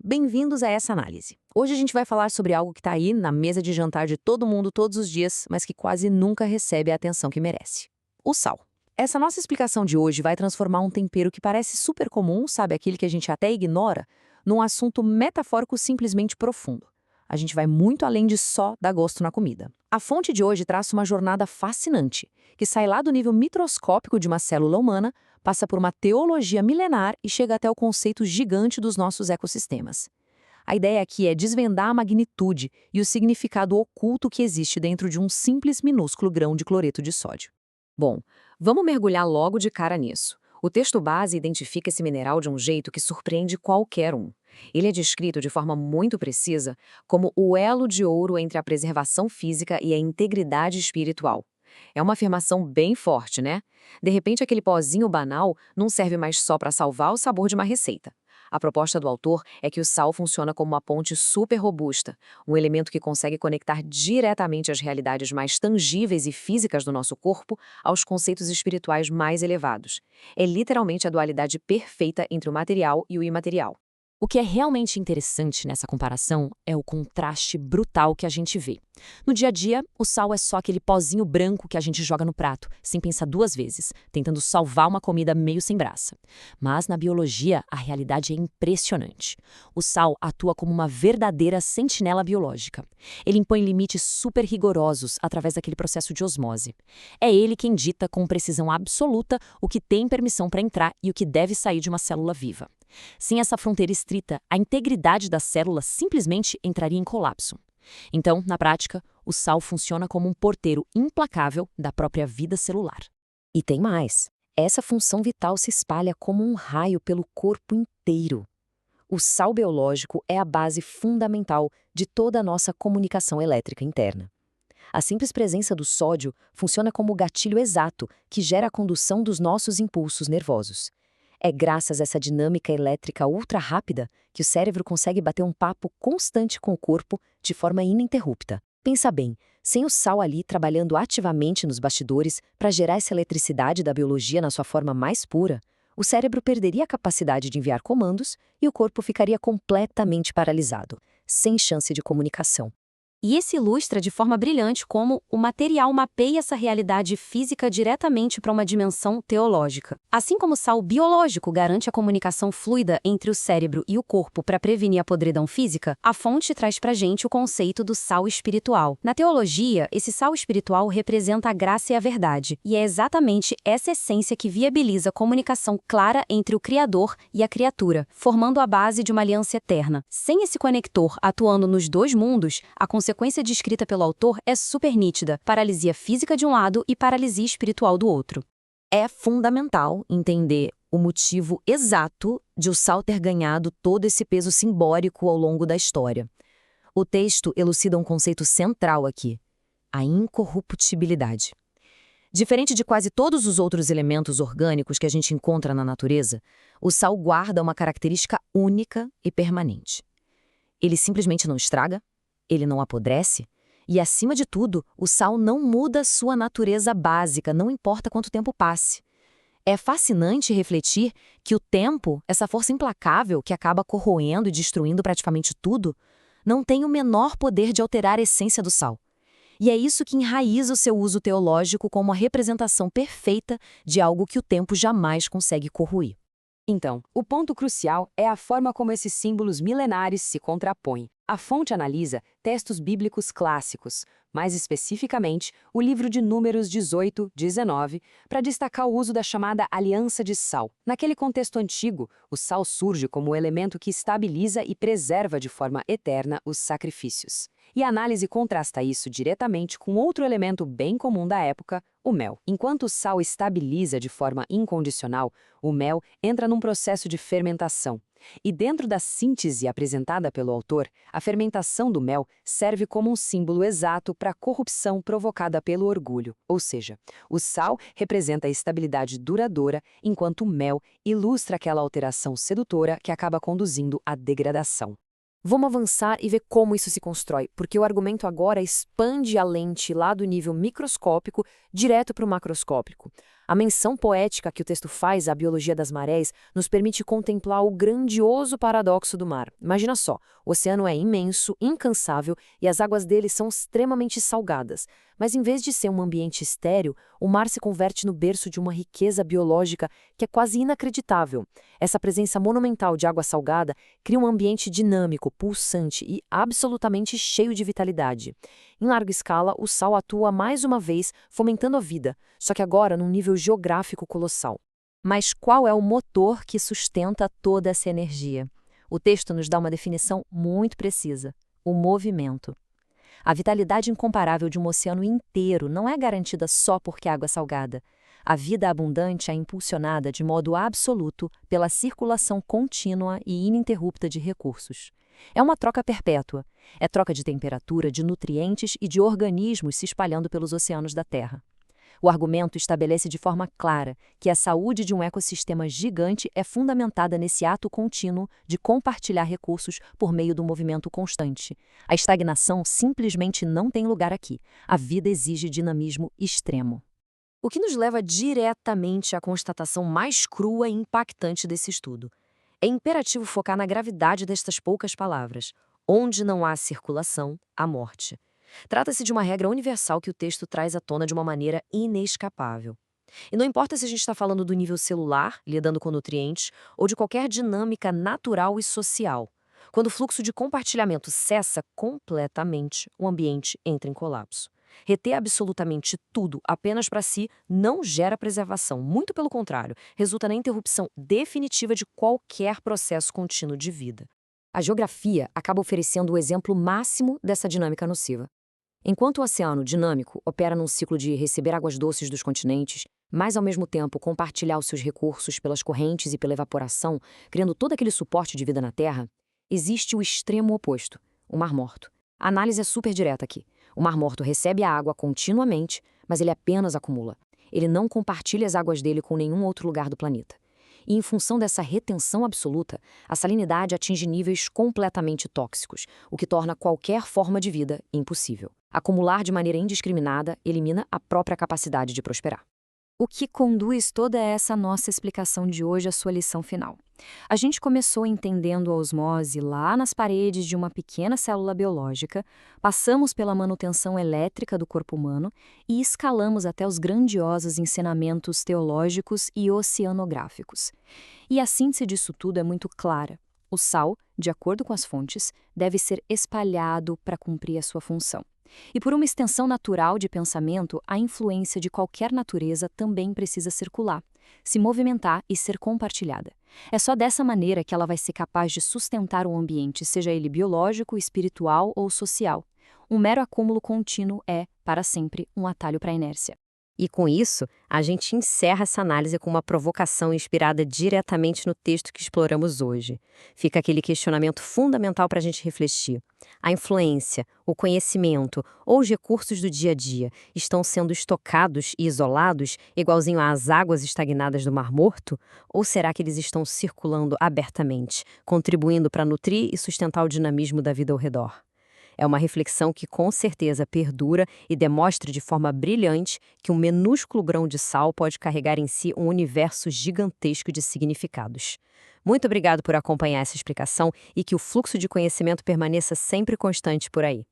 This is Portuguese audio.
bem-vindos a essa análise. Hoje a gente vai falar sobre algo que está aí na mesa de jantar de todo mundo todos os dias, mas que quase nunca recebe a atenção que merece. O sal. Essa nossa explicação de hoje vai transformar um tempero que parece super comum, sabe, aquele que a gente até ignora, num assunto metafórico simplesmente profundo. A gente vai muito além de só dar gosto na comida. A fonte de hoje traça uma jornada fascinante, que sai lá do nível microscópico de uma célula humana, passa por uma teologia milenar e chega até o conceito gigante dos nossos ecossistemas. A ideia aqui é desvendar a magnitude e o significado oculto que existe dentro de um simples minúsculo grão de cloreto de sódio. Bom, vamos mergulhar logo de cara nisso. O texto base identifica esse mineral de um jeito que surpreende qualquer um. Ele é descrito de forma muito precisa como o elo de ouro entre a preservação física e a integridade espiritual. É uma afirmação bem forte, né? De repente, aquele pozinho banal não serve mais só para salvar o sabor de uma receita. A proposta do autor é que o sal funciona como uma ponte super robusta, um elemento que consegue conectar diretamente as realidades mais tangíveis e físicas do nosso corpo aos conceitos espirituais mais elevados. É literalmente a dualidade perfeita entre o material e o imaterial. O que é realmente interessante nessa comparação é o contraste brutal que a gente vê. No dia a dia, o sal é só aquele pozinho branco que a gente joga no prato, sem pensar duas vezes, tentando salvar uma comida meio sem graça. Mas na biologia, a realidade é impressionante. O sal atua como uma verdadeira sentinela biológica. Ele impõe limites super rigorosos através daquele processo de osmose. É ele quem dita com precisão absoluta o que tem permissão para entrar e o que deve sair de uma célula viva. Sem essa fronteira estrita, a integridade da célula simplesmente entraria em colapso. Então, na prática, o sal funciona como um porteiro implacável da própria vida celular. E tem mais. Essa função vital se espalha como um raio pelo corpo inteiro. O sal biológico é a base fundamental de toda a nossa comunicação elétrica interna. A simples presença do sódio funciona como o gatilho exato que gera a condução dos nossos impulsos nervosos. É graças a essa dinâmica elétrica ultra rápida que o cérebro consegue bater um papo constante com o corpo de forma ininterrupta. Pensa bem, sem o sal ali trabalhando ativamente nos bastidores para gerar essa eletricidade da biologia na sua forma mais pura, o cérebro perderia a capacidade de enviar comandos e o corpo ficaria completamente paralisado, sem chance de comunicação. E esse ilustra de forma brilhante como o material mapeia essa realidade física diretamente para uma dimensão teológica. Assim como o sal biológico garante a comunicação fluida entre o cérebro e o corpo para prevenir a podridão física, a fonte traz para a gente o conceito do sal espiritual. Na teologia, esse sal espiritual representa a graça e a verdade, e é exatamente essa essência que viabiliza a comunicação clara entre o Criador e a criatura, formando a base de uma aliança eterna. Sem esse conector atuando nos dois mundos, a consequência descrita pelo autor é super nítida, paralisia física de um lado e paralisia espiritual do outro. É fundamental entender o motivo exato de o sal ter ganhado todo esse peso simbólico ao longo da história. O texto elucida um conceito central aqui: a incorruptibilidade. Diferente de quase todos os outros elementos orgânicos que a gente encontra na natureza, o sal guarda uma característica única e permanente. Ele simplesmente não estraga, ele não apodrece, e, acima de tudo, o sal não muda sua natureza básica, não importa quanto tempo passe. É fascinante refletir que o tempo, essa força implacável que acaba corroendo e destruindo praticamente tudo, não tem o menor poder de alterar a essência do sal. E é isso que enraiza o seu uso teológico como a representação perfeita de algo que o tempo jamais consegue corroer. Então, o ponto crucial é a forma como esses símbolos milenares se contrapõem. A fonte analisa textos bíblicos clássicos, mais especificamente o livro de Números 18, 19, para destacar o uso da chamada aliança de sal. Naquele contexto antigo, o sal surge como o elemento que estabiliza e preserva de forma eterna os sacrifícios. E a análise contrasta isso diretamente com outro elemento bem comum da época, o mel. Enquanto o sal estabiliza de forma incondicional, o mel entra num processo de fermentação. E dentro da síntese apresentada pelo autor, a fermentação do mel serve como um símbolo exato para a corrupção provocada pelo orgulho. Ou seja, o sal representa a estabilidade duradoura, enquanto o mel ilustra aquela alteração sedutora que acaba conduzindo à degradação. Vamos avançar e ver como isso se constrói, porque o argumento agora expande a lente lá do nível microscópico direto para o macroscópico. A menção poética que o texto faz à biologia das marés nos permite contemplar o grandioso paradoxo do mar. Imagina só, o oceano é imenso, incansável e as águas dele são extremamente salgadas. Mas em vez de ser um ambiente estéril, o mar se converte no berço de uma riqueza biológica que é quase inacreditável. Essa presença monumental de água salgada cria um ambiente dinâmico, pulsante e absolutamente cheio de vitalidade. Em larga escala, o sal atua mais uma vez fomentando a vida, só que agora num nível geográfico colossal. Mas qual é o motor que sustenta toda essa energia? O texto nos dá uma definição muito precisa: o movimento. A vitalidade incomparável de um oceano inteiro não é garantida só porque a água é salgada. A vida abundante é impulsionada de modo absoluto pela circulação contínua e ininterrupta de recursos. É uma troca perpétua. É troca de temperatura, de nutrientes e de organismos se espalhando pelos oceanos da Terra. O argumento estabelece de forma clara que a saúde de um ecossistema gigante é fundamentada nesse ato contínuo de compartilhar recursos por meio do movimento constante. A estagnação simplesmente não tem lugar aqui. A vida exige dinamismo extremo. O que nos leva diretamente à constatação mais crua e impactante desse estudo. É imperativo focar na gravidade destas poucas palavras. Onde não há circulação, há morte. Trata-se de uma regra universal que o texto traz à tona de uma maneira inescapável. E não importa se a gente está falando do nível celular, lidando com nutrientes, ou de qualquer dinâmica natural e social. Quando o fluxo de compartilhamento cessa completamente, o ambiente entra em colapso. Reter absolutamente tudo apenas para si não gera preservação, muito pelo contrário, resulta na interrupção definitiva de qualquer processo contínuo de vida. A geografia acaba oferecendo o exemplo máximo dessa dinâmica nociva. Enquanto o oceano dinâmico opera num ciclo de receber águas doces dos continentes, mas ao mesmo tempo compartilhar os seus recursos pelas correntes e pela evaporação, criando todo aquele suporte de vida na Terra, existe o extremo oposto, o Mar Morto. A análise é super direta aqui. O Mar Morto recebe a água continuamente, mas ele apenas acumula. Ele não compartilha as águas dele com nenhum outro lugar do planeta. E em função dessa retenção absoluta, a salinidade atinge níveis completamente tóxicos, o que torna qualquer forma de vida impossível. Acumular de maneira indiscriminada elimina a própria capacidade de prosperar. O que conduz toda essa nossa explicação de hoje à sua lição final? A gente começou entendendo a osmose lá nas paredes de uma pequena célula biológica, passamos pela manutenção elétrica do corpo humano e escalamos até os grandiosos ensinamentos teológicos e oceanográficos. E a síntese disso tudo é muito clara. O sal, de acordo com as fontes, deve ser espalhado para cumprir a sua função. E por uma extensão natural de pensamento, a influência de qualquer natureza também precisa circular, se movimentar e ser compartilhada. É só dessa maneira que ela vai ser capaz de sustentar o ambiente, seja ele biológico, espiritual ou social. Um mero acúmulo contínuo é, para sempre, um atalho para a inércia. E com isso, a gente encerra essa análise com uma provocação inspirada diretamente no texto que exploramos hoje. Fica aquele questionamento fundamental para a gente refletir. A influência, o conhecimento ou os recursos do dia a dia estão sendo estocados e isolados, igualzinho às águas estagnadas do Mar Morto? Ou será que eles estão circulando abertamente, contribuindo para nutrir e sustentar o dinamismo da vida ao redor? É uma reflexão que com certeza perdura e demonstra de forma brilhante que um minúsculo grão de sal pode carregar em si um universo gigantesco de significados. Muito obrigado por acompanhar essa explicação e que o fluxo de conhecimento permaneça sempre constante por aí.